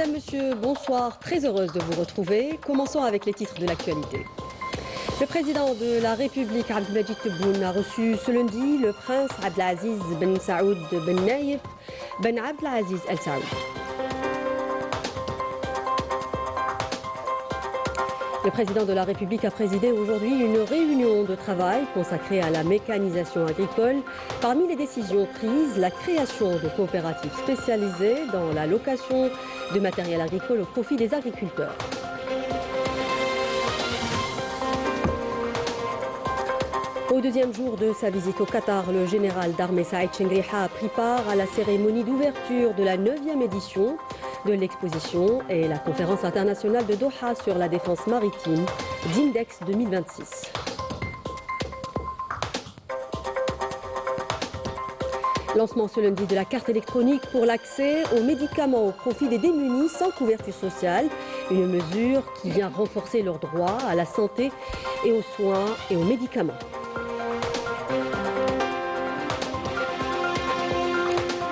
Madame, Monsieur, bonsoir. Très heureuse de vous retrouver. Commençons avec les titres de l'actualité. Le président de la République, Abdelmadjid Tebboune, a reçu ce lundi le prince Abdelaziz Ben Saoud Ben Naïf Ben Abdelaziz El Saoud. Le président de la République a présidé aujourd'hui une réunion de travail consacrée à la mécanisation agricole. Parmi les décisions prises, la création de coopératives spécialisées dans la location de matériel agricole au profit des agriculteurs. Au deuxième jour de sa visite au Qatar, le général d'armée Saïd Chengriha a pris part à la cérémonie d'ouverture de la 9e édition de l'exposition et la conférence internationale de Doha sur la défense maritime d'Index 2026. Lancement ce lundi de la carte électronique pour l'accès aux médicaments au profit des démunis sans couverture sociale, une mesure qui vient renforcer leurs droits à la santé et aux soins et aux médicaments.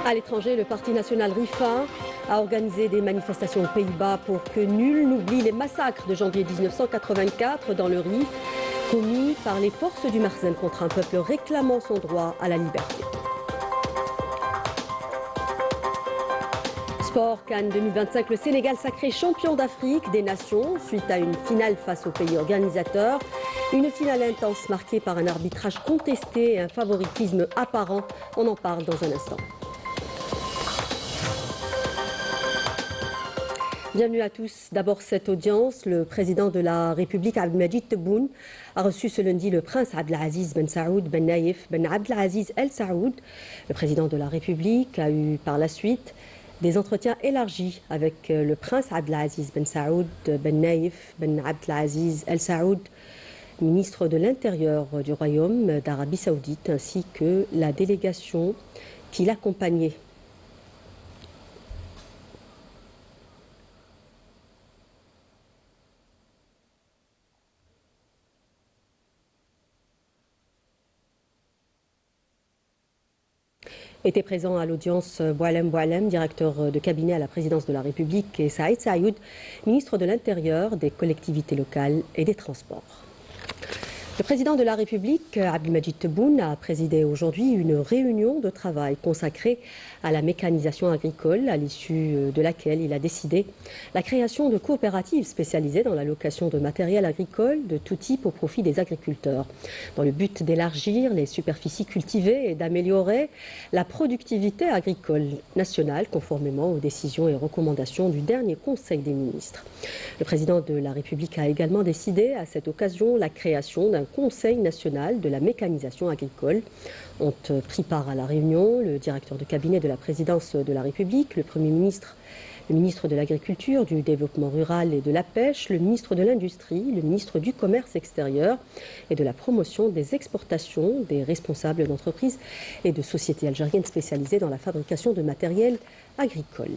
À l'étranger, le Parti national RIFA a organisé des manifestations aux Pays-Bas pour que nul n'oublie les massacres de janvier 1984 dans le Rif, commis par les forces du Marzem contre un peuple réclamant son droit à la liberté. Sport Cannes 2025, le Sénégal sacré champion d'Afrique des Nations suite à une finale face aux pays organisateurs. Une finale intense marquée par un arbitrage contesté et un favoritisme apparent. On en parle dans un instant. Bienvenue à tous. D'abord cette audience, le président de la République Abdelmadjid Tebboune a reçu ce lundi le prince Abdelaziz Ben Saoud Ben Naïf Ben Abdelaziz El Saoud. Le président de la République a eu par la suite des entretiens élargis avec le prince Abdelaziz Ben Saoud Ben Naïf Ben Abdelaziz El Saoud, ministre de l'Intérieur du Royaume d'Arabie Saoudite, ainsi que la délégation qui l'accompagnait. Était présent à l'audience Boualem Boualem, directeur de cabinet à la présidence de la République, et Saïd Saïoud, ministre de l'Intérieur, des collectivités locales et des Transports. Le président de la République, Abdelmadjid Tebboune, a présidé aujourd'hui une réunion de travail consacrée à la mécanisation agricole, à l'issue de laquelle il a décidé la création de coopératives spécialisées dans la location de matériel agricole de tout type au profit des agriculteurs, dans le but d'élargir les superficies cultivées et d'améliorer la productivité agricole nationale, conformément aux décisions et recommandations du dernier Conseil des ministres. Le président de la République a également décidé à cette occasion la création d'un Conseil national de la mécanisation agricole. Ont pris part à la réunion le directeur de cabinet de la présidence de la République, le Premier ministre, le ministre de l'Agriculture, du Développement rural et de la Pêche, le ministre de l'Industrie, le ministre du Commerce extérieur et de la promotion des exportations, des responsables d'entreprises et de sociétés algériennes spécialisées dans la fabrication de matériel agricole.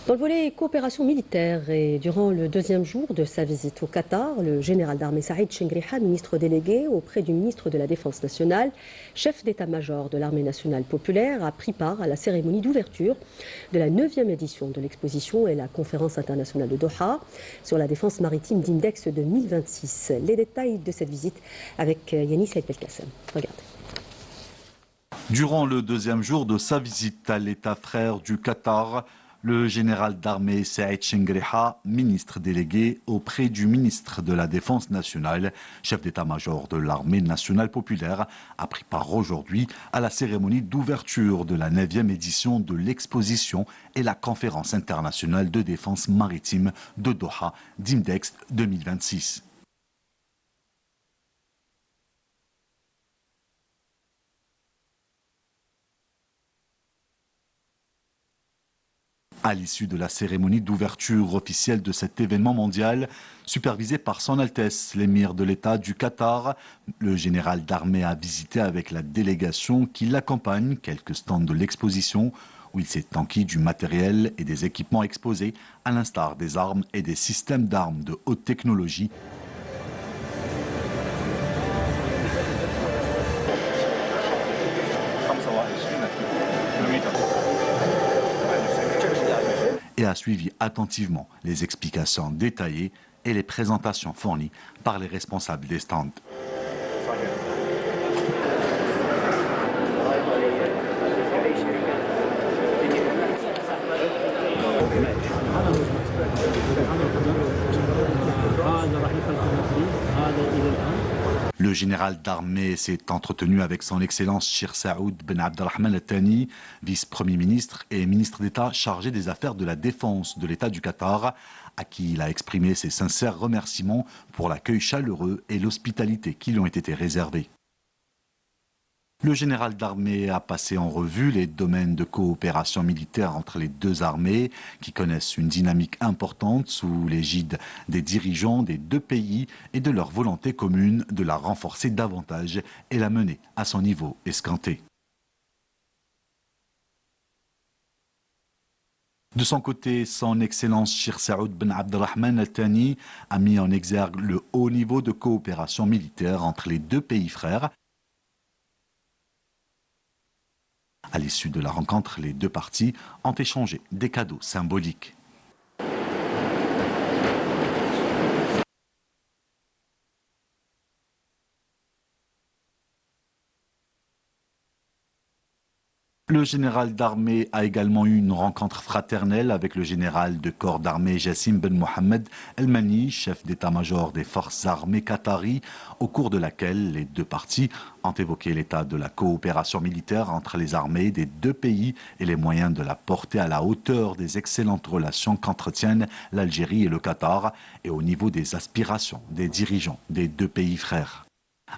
Dans le volet coopération militaire et durant le deuxième jour de sa visite au Qatar, le général d'armée Saïd Chengriha, ministre délégué auprès du ministre de la Défense nationale, chef d'état-major de l'armée nationale populaire, a pris part à la cérémonie d'ouverture de la 9e édition de l'exposition et la conférence internationale de Doha sur la défense maritime d'Index 2026. Les détails de cette visite avec Yannis Saïd Belkacem. Regardez. Durant le deuxième jour de sa visite à l'État frère du Qatar, le général d'armée Saïd Chengriha, ministre délégué auprès du ministre de la Défense nationale, chef d'état-major de l'armée nationale populaire, a pris part aujourd'hui à la cérémonie d'ouverture de la 9e édition de l'exposition et la conférence internationale de défense maritime de Doha d'Index 2026. À l'issue de la cérémonie d'ouverture officielle de cet événement mondial, supervisé par son Altesse l'émir de l'État du Qatar, le général d'armée a visité avec la délégation qui l'accompagne quelques stands de l'exposition où il s'est enquis du matériel et des équipements exposés, à l'instar des armes et des systèmes d'armes de haute technologie. et a suivi attentivement les explications détaillées et les présentations fournies par les responsables des stands. Le général d'armée s'est entretenu avec son Excellence Shir Saoud Ben Abdelrahman Al-Thani, vice-premier ministre et ministre d'État chargé des affaires de la défense de l'État du Qatar, à qui il a exprimé ses sincères remerciements pour l'accueil chaleureux et l'hospitalité qui lui ont été réservés. Le général d'armée a passé en revue les domaines de coopération militaire entre les deux armées qui connaissent une dynamique importante sous l'égide des dirigeants des deux pays et de leur volonté commune de la renforcer davantage et la mener à son niveau escompté. De son côté, son Excellence Shir Saoud Ben Abdelrahman Al-Thani a mis en exergue le haut niveau de coopération militaire entre les deux pays frères. À l'issue de la rencontre, les deux parties ont échangé des cadeaux symboliques. Le général d'armée a également eu une rencontre fraternelle avec le général de corps d'armée Jassim Ben Mohamed El-Mani, chef d'état-major des forces armées qatari, au cours de laquelle les deux parties ont évoqué l'état de la coopération militaire entre les armées des deux pays et les moyens de la porter à la hauteur des excellentes relations qu'entretiennent l'Algérie et le Qatar et au niveau des aspirations des dirigeants des deux pays frères.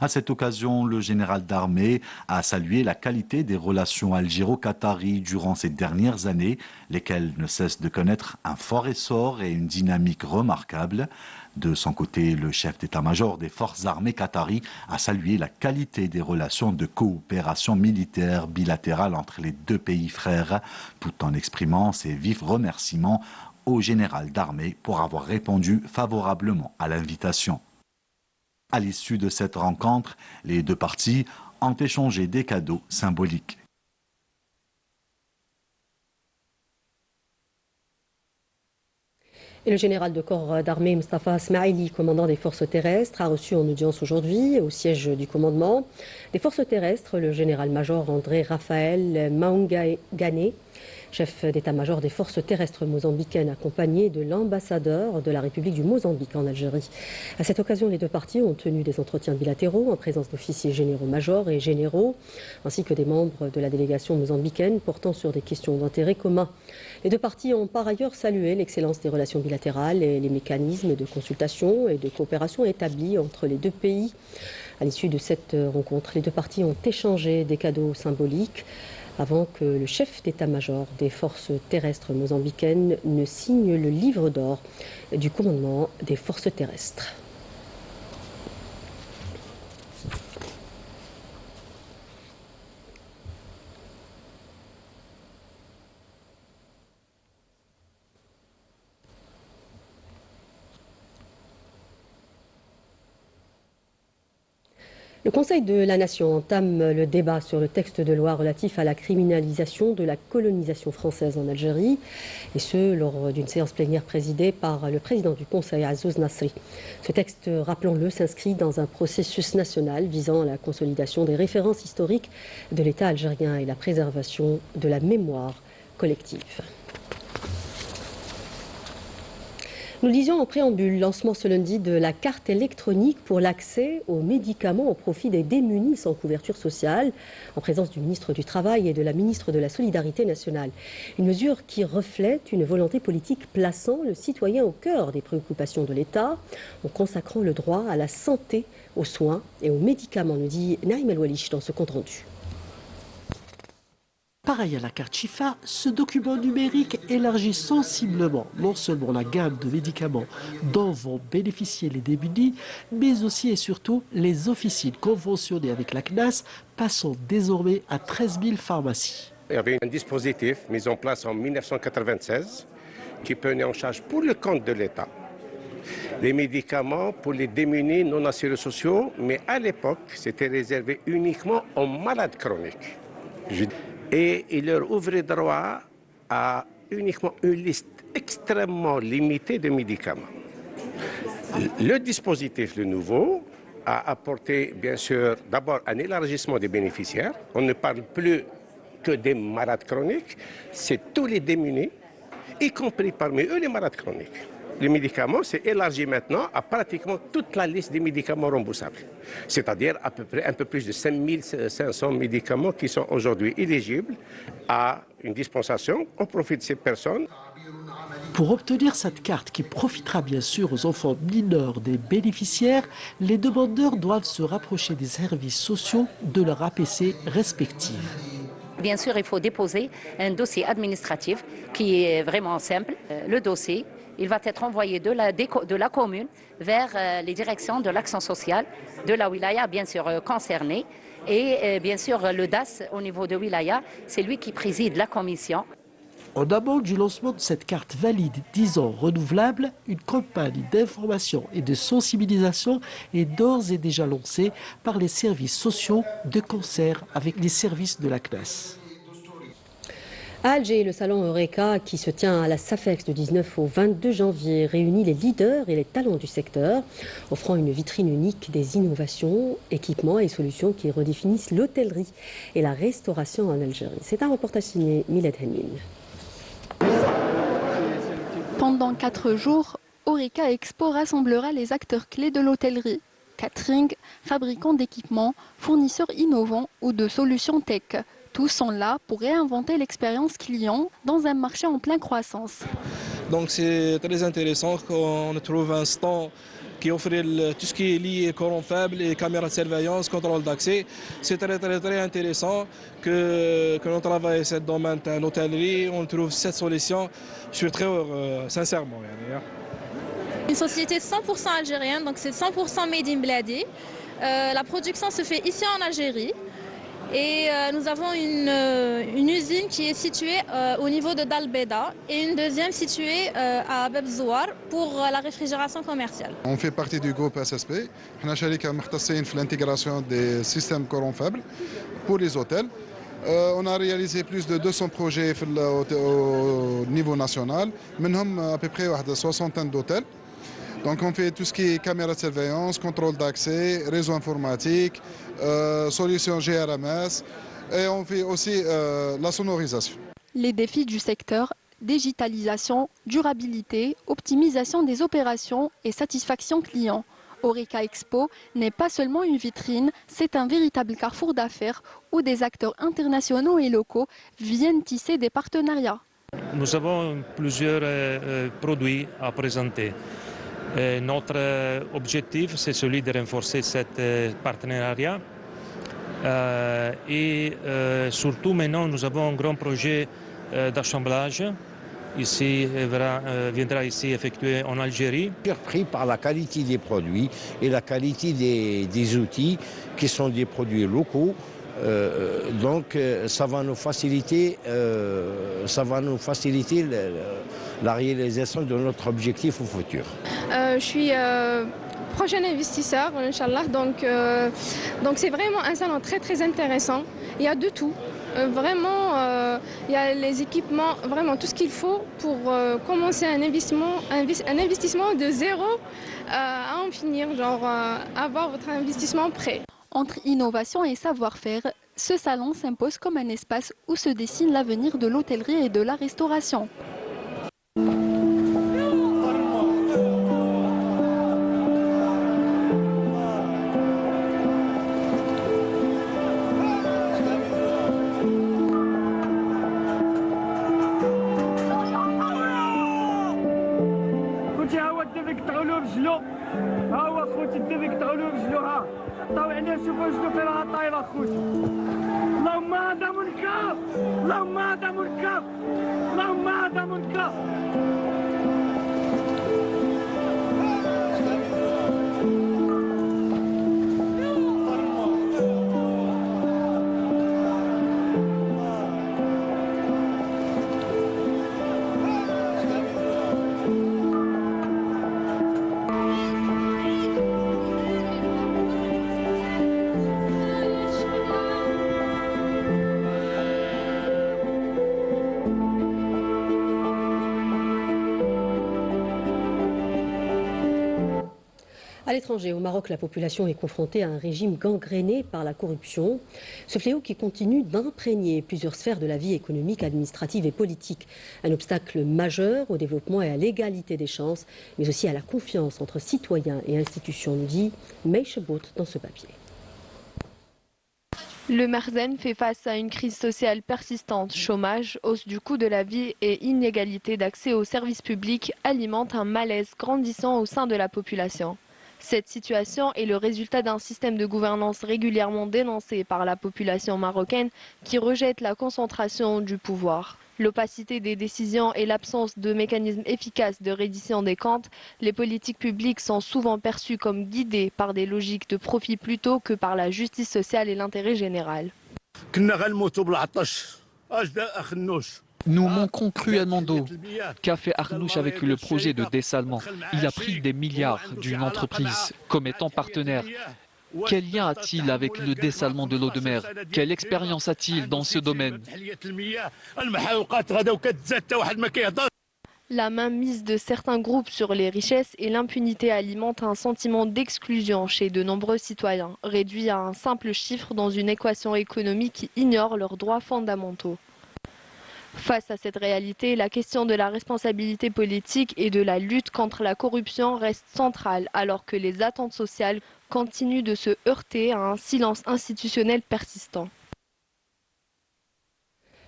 À cette occasion, le général d'armée a salué la qualité des relations algéro-qataries durant ces dernières années, lesquelles ne cessent de connaître un fort essor et une dynamique remarquable. De son côté, le chef d'état-major des forces armées qataries a salué la qualité des relations de coopération militaire bilatérale entre les deux pays frères, tout en exprimant ses vifs remerciements au général d'armée pour avoir répondu favorablement à l'invitation. À l'issue de cette rencontre, les deux parties ont échangé des cadeaux symboliques. Et le général de corps d'armée Mustafa Smaili, commandant des forces terrestres, a reçu en audience aujourd'hui au siège du commandement des forces terrestres le général-major André Raphaël Maungane, chef d'état-major des forces terrestres mozambicaines, accompagné de l'ambassadeur de la République du Mozambique en Algérie. À cette occasion, les deux parties ont tenu des entretiens bilatéraux en présence d'officiers généraux-majors et généraux, ainsi que des membres de la délégation mozambicaine portant sur des questions d'intérêt commun. Les deux parties ont par ailleurs salué l'excellence des relations bilatérales et les mécanismes de consultation et de coopération établis entre les deux pays. À l'issue de cette rencontre, les deux parties ont échangé des cadeaux symboliques avant que le chef d'état-major des forces terrestres mozambicaines ne signe le livre d'or du commandement des forces terrestres. Le Conseil de la Nation entame le débat sur le texte de loi relatif à la criminalisation de la colonisation française en Algérie, et ce, lors d'une séance plénière présidée par le président du Conseil, Azzouz Nasri. Ce texte, rappelons-le, s'inscrit dans un processus national visant à la consolidation des références historiques de l'État algérien et la préservation de la mémoire collective. Nous disions en préambule, lancement ce lundi de la carte électronique pour l'accès aux médicaments au profit des démunis sans couverture sociale, en présence du ministre du Travail et de la ministre de la Solidarité nationale. Une mesure qui reflète une volonté politique plaçant le citoyen au cœur des préoccupations de l'État, en consacrant le droit à la santé, aux soins et aux médicaments, nous dit Naïm El-Walish dans ce compte-rendu. Pareil à la carte Chifa, ce document numérique élargit sensiblement non seulement la gamme de médicaments dont vont bénéficier les démunis, mais aussi et surtout les officines conventionnées avec la CNAS, passant désormais à 13 000 pharmacies. Il y avait un dispositif mis en place en 1996 qui prenait en charge pour le compte de l'État les médicaments pour les démunis non assurés sociaux, mais à l'époque, c'était réservé uniquement aux malades chroniques. Et il leur ouvrait droit à uniquement une liste extrêmement limité de médicaments. Le dispositif, le nouveau, a apporté, bien sûr, d'abord un élargissement des bénéficiaires. On ne parle plus que des malades chroniques, c'est tous les démunis, y compris parmi eux les malades chroniques. Les médicaments, c'est élargi maintenant à pratiquement toute la liste des médicaments remboursables. C'est-à-dire à peu près un peu plus de 5500 médicaments qui sont aujourd'hui éligibles à une dispensation au profit de ces personnes. Pour obtenir cette carte qui profitera bien sûr aux enfants mineurs des bénéficiaires, les demandeurs doivent se rapprocher des services sociaux de leur APC respectifs. Bien sûr, il faut déposer un dossier administratif qui est vraiment simple. Le dossier, il va être envoyé de la commune vers les directions de l'action sociale de la wilaya, bien sûr concernée. Et bien sûr, le DAS au niveau de wilaya, c'est lui qui préside la commission. En amont du lancement de cette carte valide 10 ans renouvelable, une campagne d'information et de sensibilisation est d'ores et déjà lancée par les services sociaux de concert avec les services de la CNAS. À Alger, le salon Eureka, qui se tient à la SAFEX du 19 au 22 janvier, réunit les leaders et les talents du secteur, offrant une vitrine unique des innovations, équipements et solutions qui redéfinissent l'hôtellerie et la restauration en Algérie. C'est un reportage signé Milad Hennin. Pendant 4 jours, Eureka Expo rassemblera les acteurs clés de l'hôtellerie. Catering, fabricants d'équipements, fournisseurs innovants ou de solutions tech. Tous sont là pour réinventer l'expérience client dans un marché en pleine croissance. Donc c'est très intéressant qu'on trouve un stand qui offre tout ce qui est lié courant faible et caméras de surveillance, contrôle d'accès. C'est très intéressant que l'on travaille dans ce domaine de l'hôtellerie. On trouve cette solution. Je suis très heureux, sincèrement. Une société 100% algérienne, donc c'est 100% made in Bladi. La production se fait ici en Algérie. Et nous avons une usine qui est située au niveau de Dalbeda et une deuxième située à Bebzouar pour la réfrigération commerciale. On fait partie du groupe SSP. On a l'intégration des systèmes courant faible pour les hôtels. On a réalisé plus de 200 projets au niveau national, منهم à peu près une soixantaine d'hôtels. Donc on fait tout ce qui est caméra de surveillance, contrôle d'accès, réseau informatique, solutions GRMS et on fait aussi la sonorisation. Les défis du secteur, digitalisation, durabilité, optimisation des opérations et satisfaction client. Eureka Expo n'est pas seulement une vitrine, c'est un véritable carrefour d'affaires où des acteurs internationaux et locaux viennent tisser des partenariats. Nous avons plusieurs produits à présenter. Notre objectif, c'est celui de renforcer ce partenariat. Et surtout maintenant, nous avons un grand projet d'assemblage. Ici, viendra ici effectué en Algérie. Surpris par la qualité des produits et la qualité des outils qui sont des produits locaux. Donc ça va nous faciliter la réalisation de notre objectif au futur. Je suis prochain investisseur, Inch'Allah, donc c'est vraiment un salon très intéressant. Il y a de tout. Vraiment, il y a les équipements, vraiment tout ce qu'il faut pour commencer un investissement de zéro à en finir, genre avoir votre investissement prêt. Entre innovation et savoir-faire, ce salon s'impose comme un espace où se dessine l'avenir de l'hôtellerie et de la restauration. اللهم هذا منكر اللهم هذا منكر اللهم هذا منكر À l'étranger, au Maroc, la population est confrontée à un régime gangréné par la corruption. Ce fléau qui continue d'imprégner plusieurs sphères de la vie économique, administrative et politique. Un obstacle majeur au développement et à l'égalité des chances, mais aussi à la confiance entre citoyens et institutions, nous dit Mei Chebout dans ce papier. Le Marzenne fait face à une crise sociale persistante. Chômage, hausse du coût de la vie et inégalité d'accès aux services publics alimentent un malaise grandissant au sein de la population. Cette situation est le résultat d'un système de gouvernance régulièrement dénoncé par la population marocaine qui rejette la concentration du pouvoir. L'opacité des décisions et l'absence de mécanismes efficaces de reddition des comptes, les politiques publiques sont souvent perçues comme guidées par des logiques de profit plutôt que par la justice sociale et l'intérêt général. Nous manquons cruellement d'eau. Qu'a fait Arnouch avec le projet de dessalement? Il a pris des milliards d'une entreprise comme étant partenaire. Quel lien a-t-il avec le dessalement de l'eau de mer? Quelle expérience a-t-il dans ce domaine? La mainmise de certains groupes sur les richesses et l'impunité alimentent un sentiment d'exclusion chez de nombreux citoyens, réduit à un simple chiffre dans une équation économique qui ignore leurs droits fondamentaux. Face à cette réalité, la question de la responsabilité politique et de la lutte contre la corruption reste centrale, alors que les attentes sociales continuent de se heurter à un silence institutionnel persistant.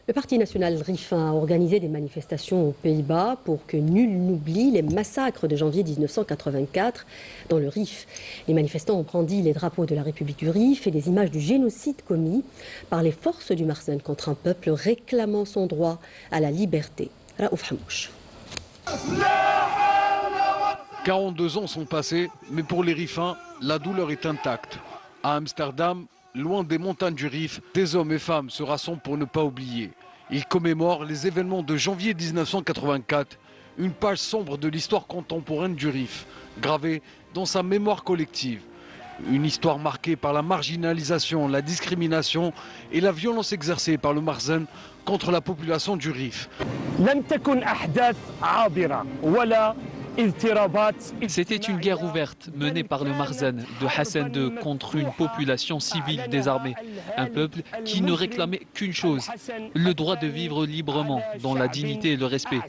Le Parti national Rifin a organisé des manifestations aux Pays-Bas pour que nul n'oublie les massacres de janvier 1984 dans le Rif. Les manifestants ont brandi les drapeaux de la République du Rif et des images du génocide commis par les forces du Marzenne contre un peuple réclamant son droit à la liberté. Raouf Hamouche. 42 ans sont passés, mais pour les Rifins, la douleur est intacte. À Amsterdam, loin des montagnes du Rif, des hommes et femmes se rassemblent pour ne pas oublier. Ils commémorent les événements de janvier 1984, une page sombre de l'histoire contemporaine du Rif, gravée dans sa mémoire collective. Une histoire marquée par la marginalisation, la discrimination et la violence exercée par le Marzenne contre la population du Rif. C'était une guerre ouverte menée par le Marzenne de Hassan II contre une population civile désarmée. Un peuple qui ne réclamait qu'une chose, le droit de vivre librement, dans la dignité et le respect.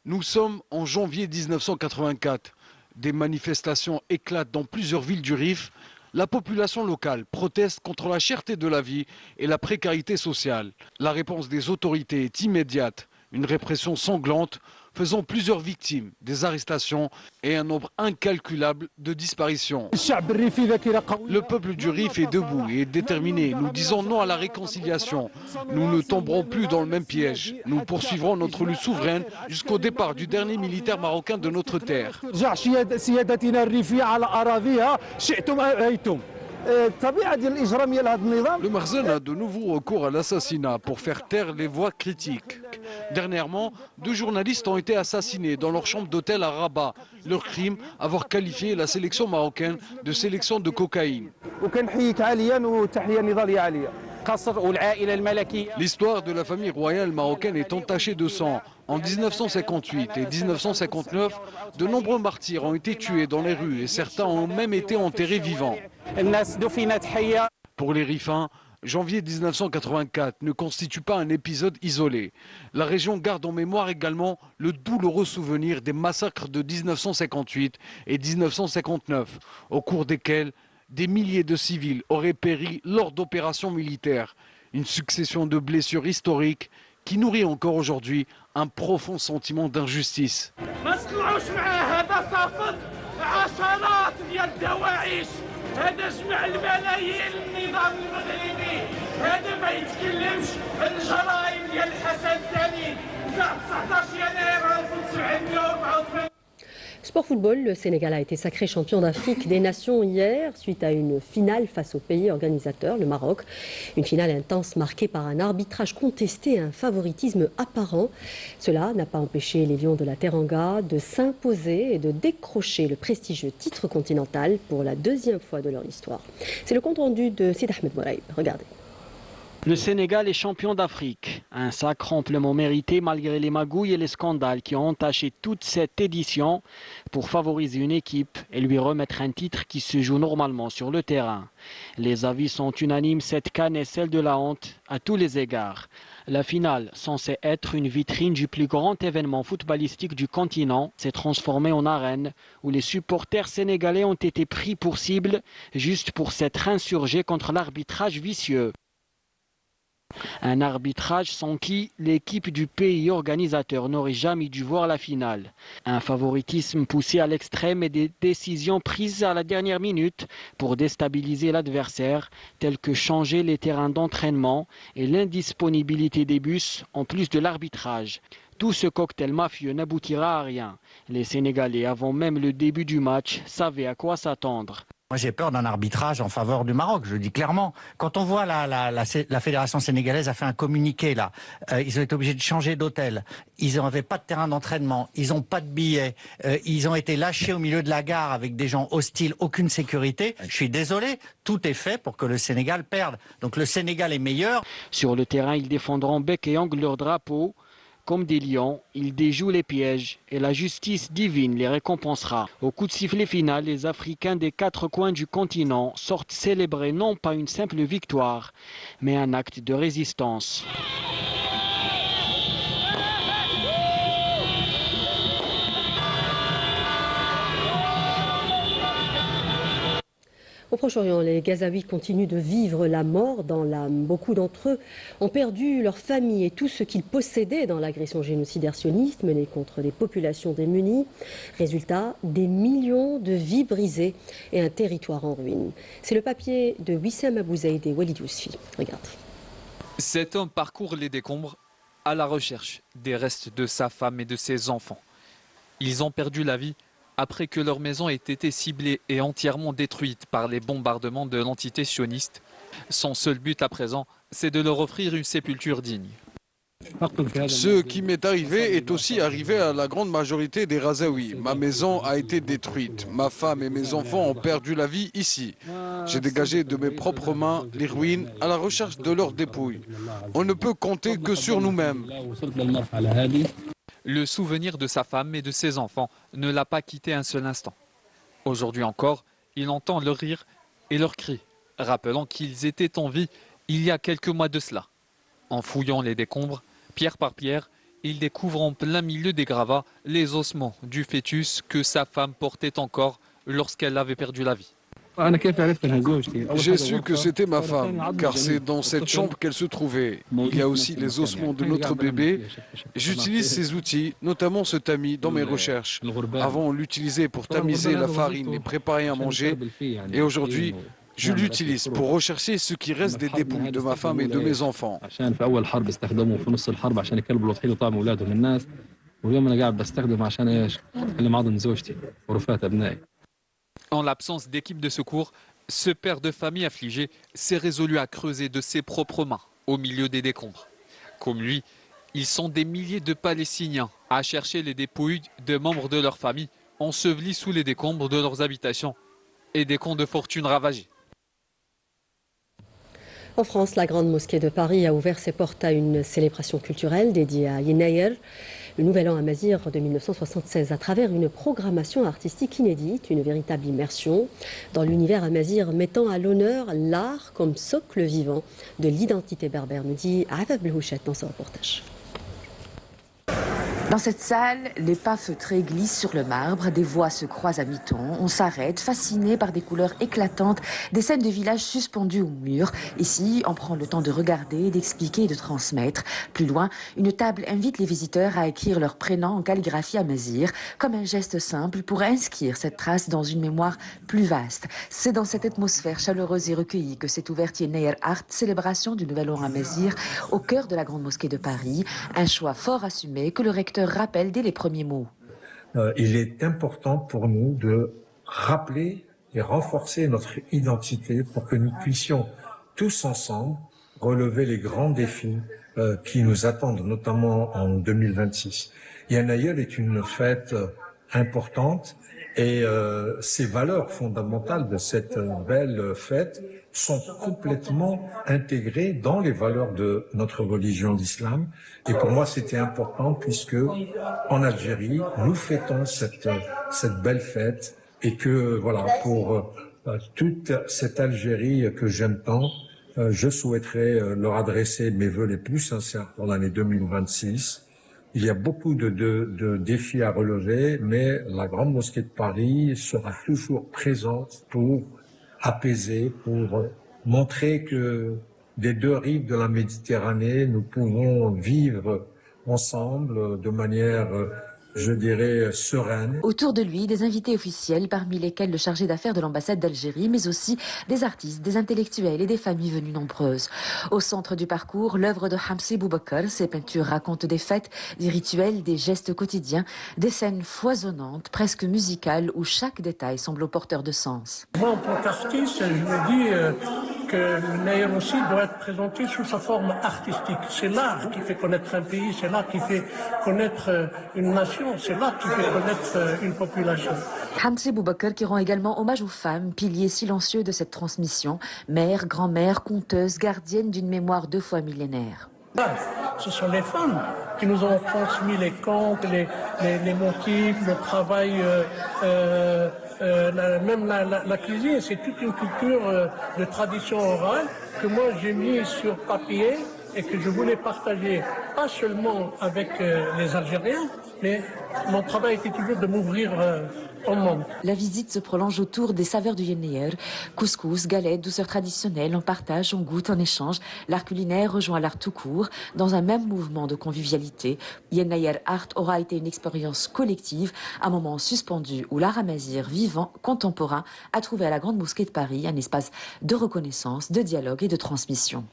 Nous sommes en janvier 1984. Des manifestations éclatent dans plusieurs villes du Rif. La population locale proteste contre la cherté de la vie et la précarité sociale. La réponse des autorités est immédiate. Une répression sanglante faisant plusieurs victimes, des arrestations et un nombre incalculable de disparitions. Le peuple du Rif est debout et déterminé. Nous disons non à la réconciliation. Nous ne tomberons plus dans le même piège. Nous poursuivrons notre lutte souveraine jusqu'au départ du dernier militaire marocain de notre terre. Le Marzenne a de nouveau recours à l'assassinat pour faire taire les voix critiques. Dernièrement, 2 journalistes ont été assassinés dans leur chambre d'hôtel à Rabat. Leur crime, avoir qualifié la sélection marocaine de sélection de cocaïne. L'histoire de la famille royale marocaine est entachée de sang. En 1958 et 1959, de nombreux martyrs ont été tués dans les rues et certains ont même été enterrés vivants. Pour les Rifins, janvier 1984 ne constitue pas un épisode isolé. La région garde en mémoire également le douloureux souvenir des massacres de 1958 et 1959, au cours desquels des milliers de civils auraient péri lors d'opérations militaires. Une succession de blessures historiques qui nourrit encore aujourd'hui un profond sentiment d'injustice. Sport football, le Sénégal a été sacré champion d'Afrique des Nations hier suite à une finale face au pays organisateur, le Maroc. Une finale intense marquée par un arbitrage contesté et un favoritisme apparent. Cela n'a pas empêché les Lions de la Teranga de s'imposer et de décrocher le prestigieux titre continental pour la 2e fois de leur histoire. C'est le compte rendu de Sid Ahmed Mouraïb. Regardez. Le Sénégal est champion d'Afrique. Un sacre amplement mérité malgré les magouilles et les scandales qui ont entaché toute cette édition pour favoriser une équipe et lui remettre un titre qui se joue normalement sur le terrain. Les avis sont unanimes, cette CAN est celle de la honte à tous les égards. La finale, censée être une vitrine du plus grand événement footballistique du continent, s'est transformée en arène où les supporters sénégalais ont été pris pour cible juste pour s'être insurgés contre l'arbitrage vicieux. Un arbitrage sans qui l'équipe du pays organisateur n'aurait jamais dû voir la finale. Un favoritisme poussé à l'extrême et des décisions prises à la dernière minute pour déstabiliser l'adversaire, telles que changer les terrains d'entraînement et l'indisponibilité des bus en plus de l'arbitrage. Tout ce cocktail mafieux n'aboutira à rien. Les Sénégalais, avant même le début du match, savaient à quoi s'attendre. Moi, j'ai peur d'un arbitrage en faveur du Maroc, je le dis clairement. Quand on voit la fédération sénégalaise a fait un communiqué là, ils ont été obligés de changer d'hôtel, ils n'avaient pas de terrain d'entraînement, ils n'ont pas de billets, ils ont été lâchés au milieu de la gare avec des gens hostiles, aucune sécurité. Je suis désolé, tout est fait pour que le Sénégal perde. Donc le Sénégal est meilleur. Sur le terrain, ils défendront bec et ongle leur drapeau. Comme des lions, ils déjouent les pièges et la justice divine les récompensera. Au coup de sifflet final, les Africains des 4 coins du continent sortent célébrer non pas une simple victoire, mais un acte de résistance. Au Proche-Orient, les Gazaouis continuent de vivre la mort dans l'âme. Beaucoup d'entre eux ont perdu leur famille et tout ce qu'ils possédaient dans l'agression génocidaire sioniste menée contre des populations démunies. Résultat, des millions de vies brisées et un territoire en ruine. C'est le papier de Wissem Abouzaïd et Walid Yousfi. Regardez. Cet homme parcourt les décombres à la recherche des restes de sa femme et de ses enfants. Ils ont perdu la vie après que leur maison ait été ciblée et entièrement détruite par les bombardements de l'entité sioniste. Son seul but à présent, c'est de leur offrir une sépulture digne. Ce qui m'est arrivé est aussi arrivé à la grande majorité des Gazaouis. Ma maison a été détruite. Ma femme et mes enfants ont perdu la vie ici. J'ai dégagé de mes propres mains les ruines à la recherche de leurs dépouilles. On ne peut compter que sur nous-mêmes. Le souvenir de sa femme et de ses enfants ne l'a pas quitté un seul instant. Aujourd'hui encore, il entend leur rire et leurs cris, rappelant qu'ils étaient en vie il y a quelques mois de cela. En fouillant les décombres, pierre par pierre, il découvre en plein milieu des gravats les ossements du fœtus que sa femme portait encore lorsqu'elle avait perdu la vie. J'ai su que c'était ma femme, car c'est dans cette chambre qu'elle se trouvait. Il y a aussi les ossements de notre bébé. J'utilise ces outils, notamment ce tamis, dans mes recherches. Avant, on l'utilisait pour tamiser la farine et préparer à manger. Et aujourd'hui, je l'utilise pour rechercher ce qui reste des dépouilles de ma femme et de mes enfants. En l'absence d'équipe de secours, ce père de famille affligé s'est résolu à creuser de ses propres mains au milieu des décombres. Comme lui, ils sont des milliers de Palestiniens à chercher les dépouilles de membres de leur famille ensevelis sous les décombres de leurs habitations et des comptes de fortune ravagés. En France, la Grande Mosquée de Paris a ouvert ses portes à une célébration culturelle dédiée à Yenayer, le nouvel an amazigh de 1976, à travers une programmation artistique inédite, une véritable immersion dans l'univers amazigh mettant à l'honneur l'art comme socle vivant de l'identité berbère, nous dit Afaf Belhouchet dans ce reportage. Dans cette salle, les pas feutrés glissent sur le marbre, des voix se croisent à mi-ton, on s'arrête, fasciné par des couleurs éclatantes, des scènes de village suspendues au mur. Ici, on prend le temps de regarder, d'expliquer et de transmettre. Plus loin, une table invite les visiteurs à écrire leur prénom en calligraphie amazigh, comme un geste simple pour inscrire cette trace dans une mémoire plus vaste. C'est dans cette atmosphère chaleureuse et recueillie que s'est ouverte Yenayer Art, célébration du nouvel an amazigh, au cœur de la Grande Mosquée de Paris. Un choix fort assumé que le recteur rappelle dès les premiers mots. Il est important pour nous de rappeler et renforcer notre identité pour que nous puissions tous ensemble relever les grands défis qui nous attendent, notamment en 2026. Yenayer est une fête importante Et ces valeurs fondamentales de cette belle fête sont complètement intégrées dans les valeurs de notre religion d'islam. Et pour moi, c'était important puisque en Algérie, nous fêtons cette belle fête et que voilà, pour toute cette Algérie que j'aime tant, je souhaiterais leur adresser mes vœux les plus sincères pour l'année 2026. Il y a beaucoup de défis à relever, mais la Grande Mosquée de Paris sera toujours présente pour apaiser, pour montrer que des deux rives de la Méditerranée, nous pouvons vivre ensemble de manière, je dirais, sereine. Autour de lui, des invités officiels, parmi lesquels le chargé d'affaires de l'ambassade d'Algérie, mais aussi des artistes, des intellectuels et des familles venues nombreuses. Au centre du parcours, l'œuvre de Hamsi Boubacar. Ses peintures racontent des fêtes, des rituels, des gestes quotidiens, des scènes foisonnantes, presque musicales, où chaque détail semble porteur de sens. Moi, en tant qu'artiste, je me dis que le Naïr aussi doit être présenté sous sa forme artistique. C'est l'art qui fait connaître un pays, c'est l'art qui fait connaître une nation, c'est l'art qui fait connaître une population. Hamsi Boubacar qui rend également hommage aux femmes, piliers silencieux de cette transmission, mères, grand-mères, conteuses, gardiennes d'une mémoire 2 fois millénaire. Ce sont les femmes qui nous ont transmis les contes, les motifs, le travail, même la cuisine. C'est toute une culture de tradition orale que moi j'ai mis sur papier et que je voulais partager, pas seulement avec les Algériens, mais mon travail était toujours de m'ouvrir au monde. La visite se prolonge autour des saveurs du Yenneyer. Couscous, galettes, douceurs traditionnelles, on partage, on goûte, on échange. L'art culinaire rejoint l'art tout court dans un même mouvement de convivialité. Yenneyer Art aura été une expérience collective, un moment suspendu où l'art amazigh vivant, contemporain, a trouvé à la Grande Mosquée de Paris un espace de reconnaissance, de dialogue et de transmission.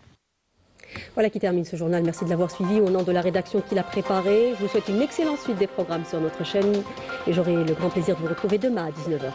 Voilà qui termine ce journal. Merci de l'avoir suivi au nom de la rédaction qui l'a préparé. Je vous souhaite une excellente suite des programmes sur notre chaîne et j'aurai le grand plaisir de vous retrouver demain à 19h.